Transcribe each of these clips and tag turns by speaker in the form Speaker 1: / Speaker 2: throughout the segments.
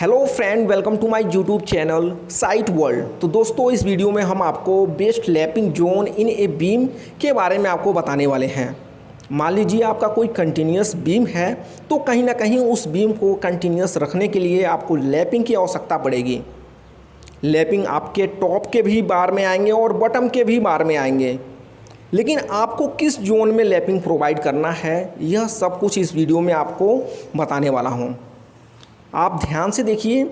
Speaker 1: Hello friend, welcome to my YouTube channel Site World. तो दोस्तों, इस वीडियो में हम आपको best lapping zone in a beam के बारे में आपको बताने वाले हैं। मान लीजिए आपका कोई कंटिन्यूस बीम है, तो कहीं ना कहीं उस बीम को कंटिन्यूस रखने के लिए आपको लैपिंग की आवश्यकता पड़ेगी। लैपिंग आपके टॉप के भी बार में आएंगे और बॉटम के भी बार में आएंगे, लेकिन आपको किस जोन में लैपिंग प्रोवाइड करना है, यह सब कुछ इस वीडियो में आपको बताने वाला हूँ। आप ध्यान से देखिए।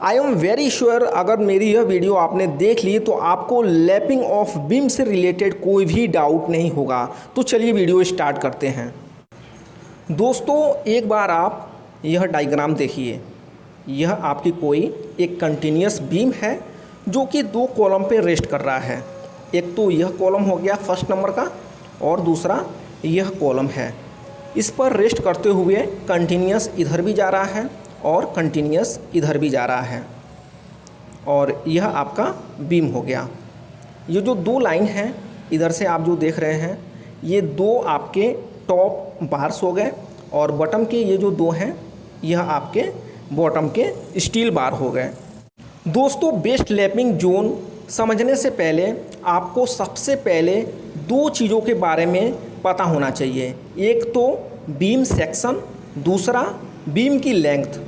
Speaker 1: आई एम वेरी श्योर अगर मेरी यह वीडियो आपने देख ली तो आपको लैपिंग ऑफ बीम से रिलेटेड कोई भी डाउट नहीं होगा। तो चलिए वीडियो स्टार्ट करते हैं। दोस्तों, एक बार आप यह डायग्राम देखिए। यह आपकी कोई एक कंटिन्यूस बीम है जो कि दो कॉलम पे रेस्ट कर रहा है। एक तो यह कॉलम हो गया फर्स्ट नंबर का, और दूसरा यह कॉलम है। इस पर रेस्ट करते हुए कंटिन्यूस इधर भी जा रहा है और कंटिन्यूस इधर भी जा रहा है, और यह आपका बीम हो गया। ये जो दो लाइन हैं इधर से आप जो देख रहे हैं, ये दो आपके टॉप बार्स हो गए, और बॉटम के ये जो दो हैं यह आपके बॉटम के स्टील बार हो गए। दोस्तों, बेस्ट लैपिंग जोन समझने से पहले आपको सबसे पहले दो चीज़ों के बारे में पता होना चाहिए। एक तो बीम सेक्शन, दूसरा बीम की लेंथ।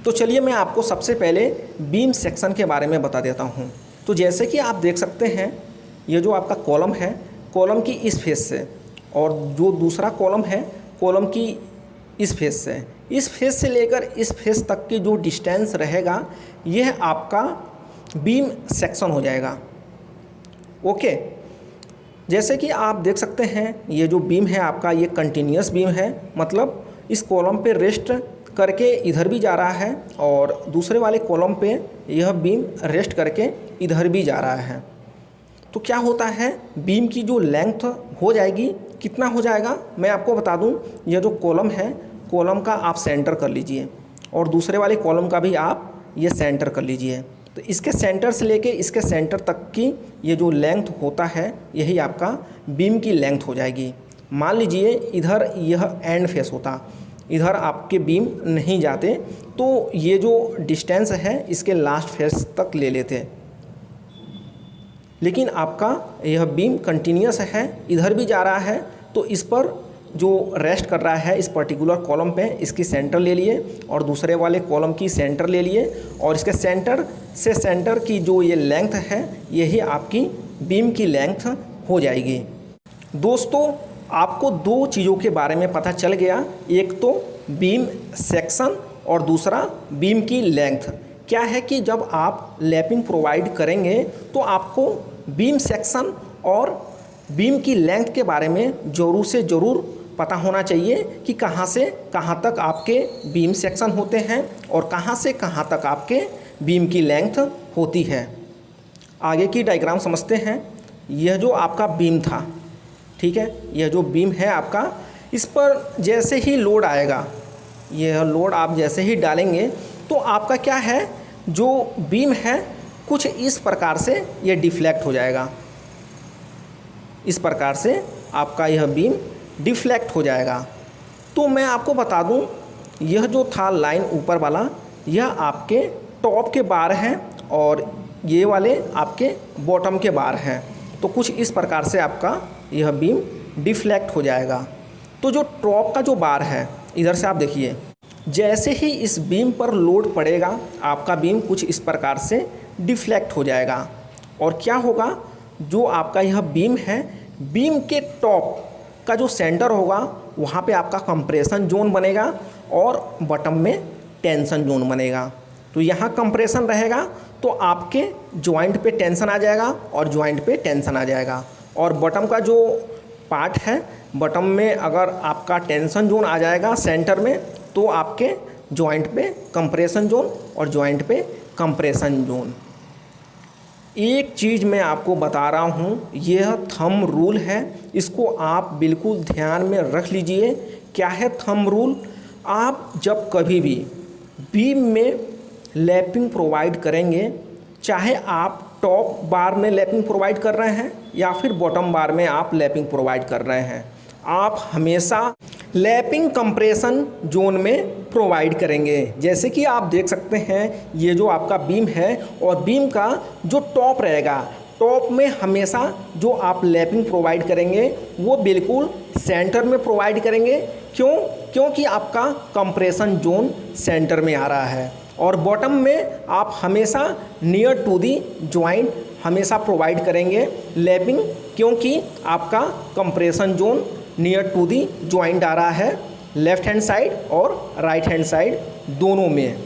Speaker 1: तो चलिए मैं आपको सबसे पहले बीम सेक्शन के बारे में बता देता हूँ। तो जैसे कि आप देख सकते हैं, ये जो आपका कॉलम है, कॉलम की इस फेस से, और जो दूसरा कॉलम है कॉलम की इस फेस से, इस फेस से लेकर इस फेस तक की जो डिस्टेंस रहेगा, यह आपका बीम सेक्शन हो जाएगा। ओके, जैसे कि आप देख सकते हैं, ये जो बीम है आपका, ये कंटिन्यूस बीम है। मतलब इस कॉलम पे रेस्ट करके इधर भी जा रहा है, और दूसरे वाले कॉलम पे यह बीम रेस्ट करके इधर भी जा रहा है। तो क्या होता है, बीम की जो लेंथ हो जाएगी, कितना हो जाएगा मैं आपको बता दूं। यह जो कॉलम है, कॉलम का आप सेंटर कर लीजिए, और दूसरे वाले कॉलम का भी आप ये सेंटर कर लीजिए। तो इसके सेंटर से लेके इसके सेंटर तक की ये जो लेंथ होता है, यही आपका बीम की लेंथ हो जाएगी। मान लीजिए इधर यह एंड फेस होता, इधर आपके बीम नहीं जाते, तो ये जो डिस्टेंस है इसके लास्ट फेस तक ले लेते। लेकिन आपका यह बीम कंटिन्यूस है, इधर भी जा रहा है, तो इस पर जो रेस्ट कर रहा है इस पर्टिकुलर कॉलम पे, इसकी सेंटर ले लिए, और दूसरे वाले कॉलम की सेंटर ले लिए, और इसके सेंटर से सेंटर की जो ये लेंथ है, यही आपकी बीम की लेंथ हो जाएगी। दोस्तों, आपको दो चीज़ों के बारे में पता चल गया। एक तो बीम सेक्शन और दूसरा बीम की लेंथ। क्या है कि जब आप लैपिंग प्रोवाइड करेंगे तो आपको बीम सेक्शन और बीम की लेंथ के बारे में ज़रूर से ज़रूर पता होना चाहिए कि कहाँ से कहाँ तक आपके बीम सेक्शन होते हैं और कहाँ से कहाँ तक आपके बीम की लेंथ होती है। आगे की डायग्राम समझते हैं। यह जो आपका बीम था, ठीक है, यह जो बीम है आपका, इस पर जैसे ही लोड आएगा, यह लोड आप जैसे ही डालेंगे तो आपका क्या है, जो बीम है कुछ इस प्रकार से यह डिफ्लेक्ट हो जाएगा। इस प्रकार से आपका यह बीम डिफ्लेक्ट हो जाएगा। तो मैं आपको बता दूं, यह जो था लाइन ऊपर वाला, यह आपके टॉप के बार हैं, और ये वाले आपके बॉटम के बार हैं। तो कुछ इस प्रकार से आपका यह बीम डिफ्लेक्ट हो जाएगा। तो जो टॉप का जो बार है, इधर से आप देखिए, जैसे ही इस बीम पर लोड पड़ेगा, आपका बीम कुछ इस प्रकार से डिफ्लेक्ट हो जाएगा। और क्या होगा, जो आपका यह बीम है, बीम के टॉप का जो सेंटर होगा, वहाँ पे आपका कंप्रेशन जोन बनेगा, और बॉटम में टेंशन जोन बनेगा। तो यहाँ कंप्रेशन रहेगा तो आपके जॉइंट पे टेंशन आ जाएगा, और जॉइंट पे टेंशन आ जाएगा। और बॉटम का जो पार्ट है, बॉटम में अगर आपका टेंशन जोन आ जाएगा सेंटर में, तो आपके जॉइंट पे कंप्रेशन जोन और जॉइंट पे कंप्रेशन जोन। एक चीज़ मैं आपको बता रहा हूँ, यह थंब रूल है, इसको आप बिल्कुल ध्यान में रख लीजिए। क्या है थंब रूल? आप जब कभी भी बीम में लैपिंग प्रोवाइड करेंगे, चाहे आप टॉप बार में लैपिंग प्रोवाइड कर रहे हैं या फिर बॉटम बार में आप लैपिंग प्रोवाइड कर रहे हैं, आप हमेशा लैपिंग कंप्रेशन जोन में प्रोवाइड करेंगे। जैसे कि आप देख सकते हैं ये जो आपका बीम है और बीम का जो टॉप रहेगा, टॉप में हमेशा जो आप लैपिंग प्रोवाइड करेंगे वो बिल्कुल सेंटर में प्रोवाइड करेंगे। क्योंकि आपका कंप्रेशन जोन सेंटर में आ रहा है। और बॉटम में आप हमेशा नियर टू दी जॉइंट हमेशा प्रोवाइड करेंगे लैपिंग, क्योंकि आपका compression zone near to the joint आ रहा है लेफ़्ट हैंड साइड और राइट हैंड साइड दोनों में।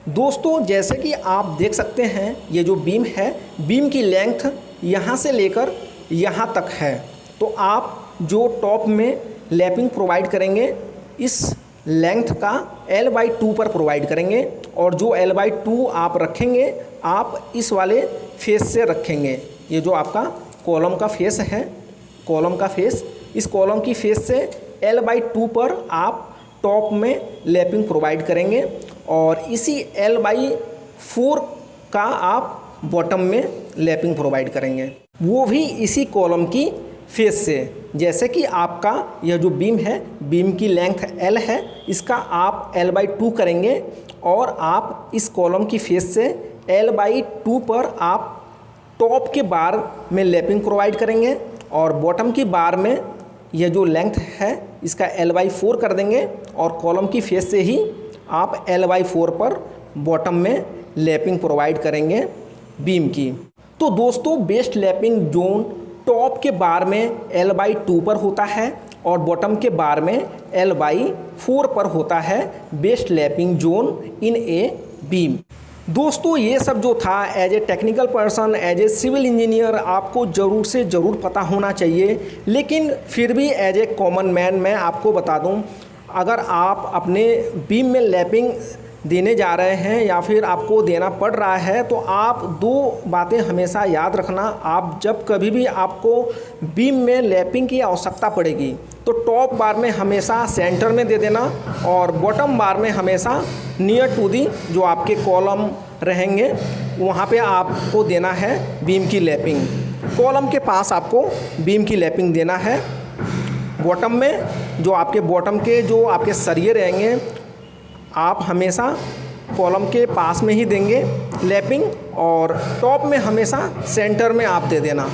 Speaker 1: दोस्तों जैसे कि आप देख सकते हैं ये जो बीम है, बीम की लेंथ यहाँ से लेकर यहाँ तक है। तो आप जो टॉप में लैपिंग प्रोवाइड करेंगे इस लेंथ का L/2 पर प्रोवाइड करेंगे, और जो L/2 आप रखेंगे आप इस वाले फेस से रखेंगे। ये जो आपका कॉलम का फेस है, कॉलम का फेस, इस कॉलम की फेस से L/2 पर आप टॉप में लैपिंग प्रोवाइड करेंगे, और इसी L/4 का आप बॉटम में लैपिंग प्रोवाइड करेंगे, वो भी इसी कॉलम की फेस से। जैसे कि आपका यह जो बीम है, बीम की लेंथ L है, इसका आप L/2 करेंगे और आप इस कॉलम की फेस से L/2 पर आप टॉप के बार में लैपिंग प्रोवाइड करेंगे, और बॉटम की बार में यह जो लेंथ है इसका L/4 कर देंगे, और कॉलम की फेस से ही आप L/4 पर बॉटम में लैपिंग प्रोवाइड करेंगे बीम की। तो दोस्तों बेस्ट लैपिंग जोन टॉप के बार में L/2 पर होता है और बॉटम के बार में L/4 पर होता है best lapping zone in a beam. दोस्तों ये सब जो था as a technical person, as a civil engineer आपको ज़रूर से ज़रूर पता होना चाहिए, लेकिन फिर भी एज ए कॉमन मैन मैं आपको बता दूं, अगर आप अपने बीम में लैपिंग देने जा रहे हैं या फिर आपको देना पड़ रहा है, तो आप दो बातें हमेशा याद रखना। आप जब कभी भी आपको बीम में लैपिंग की आवश्यकता पड़ेगी तो टॉप बार में हमेशा सेंटर में दे देना, और बॉटम बार में हमेशा नियर टू दी जो आपके कॉलम रहेंगे वहाँ पे आपको देना है बीम की लैपिंग। कॉलम के पास आपको बीम की लैपिंग देना है। बॉटम में जो आपके बॉटम के जो आपके सरिये रहेंगे आप हमेशा कॉलम के पास में ही देंगे लैपिंग, और टॉप में हमेशा सेंटर में आप दे देना।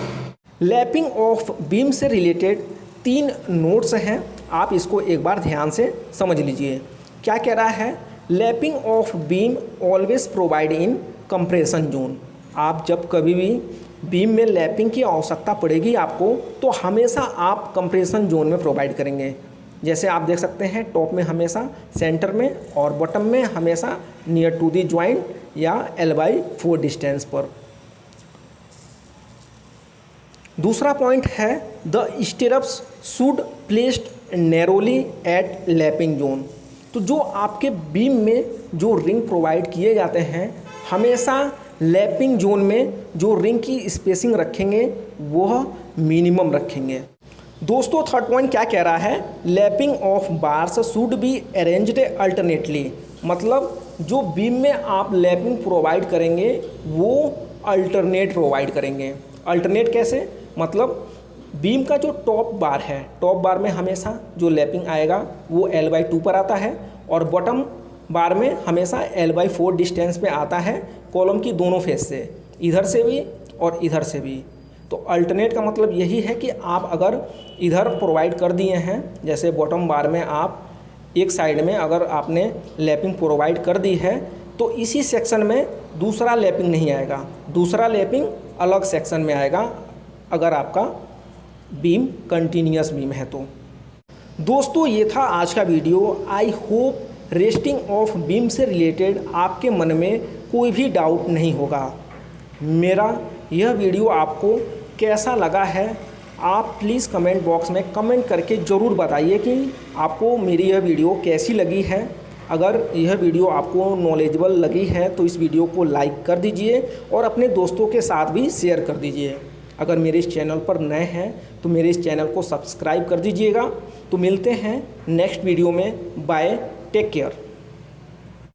Speaker 1: लैपिंग ऑफ बीम से रिलेटेड 3 नोट्स हैं, आप इसको एक बार ध्यान से समझ लीजिए। क्या कह रहा है? Lapping of beam always provide in compression zone. आप जब कभी भी बीम में लैपिंग की आवश्यकता पड़ेगी आपको, तो हमेशा आप कंप्रेशन जोन में प्रोवाइड करेंगे। जैसे आप देख सकते हैं टॉप में हमेशा सेंटर में और बॉटम में हमेशा नियर टू दी जॉइंट या L/4 डिस्टेंस पर। दूसरा पॉइंट है the stirrups should placed narrowly at lapping zone. तो जो आपके बीम में जो रिंग प्रोवाइड किए जाते हैं हमेशा लैपिंग जोन में जो रिंग की स्पेसिंग रखेंगे वह मिनिमम रखेंगे। दोस्तों थर्ड पॉइंट क्या कह रहा है? Lapping of bars should be arranged alternately. मतलब जो बीम में आप लैपिंग प्रोवाइड करेंगे वो अल्टरनेट प्रोवाइड करेंगे। अल्टरनेट कैसे? मतलब बीम का जो टॉप बार है, टॉप बार में हमेशा जो लैपिंग आएगा वो L/2 पर आता है, और बॉटम बार में हमेशा L/4 डिस्टेंस पे आता है कॉलम की दोनों फेस से, इधर से भी और इधर से भी। तो अल्टरनेट का मतलब यही है कि आप अगर इधर प्रोवाइड कर दिए हैं, जैसे बॉटम बार में आप एक साइड में अगर आपने लैपिंग प्रोवाइड कर दी है, तो इसी सेक्शन में दूसरा लैपिंग नहीं आएगा, दूसरा लैपिंग अलग सेक्शन में आएगा अगर आपका बीम कंटिन्यूअस बीम है तो। दोस्तों ये था आज का video. I hope resting of beam से रिलेटेड आपके मन में कोई भी डाउट नहीं होगा। मेरा यह वीडियो आपको कैसा लगा है आप प्लीज़ कमेंट बॉक्स में कमेंट करके ज़रूर बताइए कि आपको मेरी यह वीडियो कैसी लगी है। अगर यह वीडियो आपको नॉलेजेबल लगी है तो इस वीडियो को लाइक कर दीजिए और अपने दोस्तों के साथ भी शेयर कर दीजिए। अगर मेरे इस चैनल पर नए हैं तो मेरे इस चैनल को सब्सक्राइब कर दीजिएगा। तो मिलते हैं नेक्स्ट वीडियो में। Bye, take care.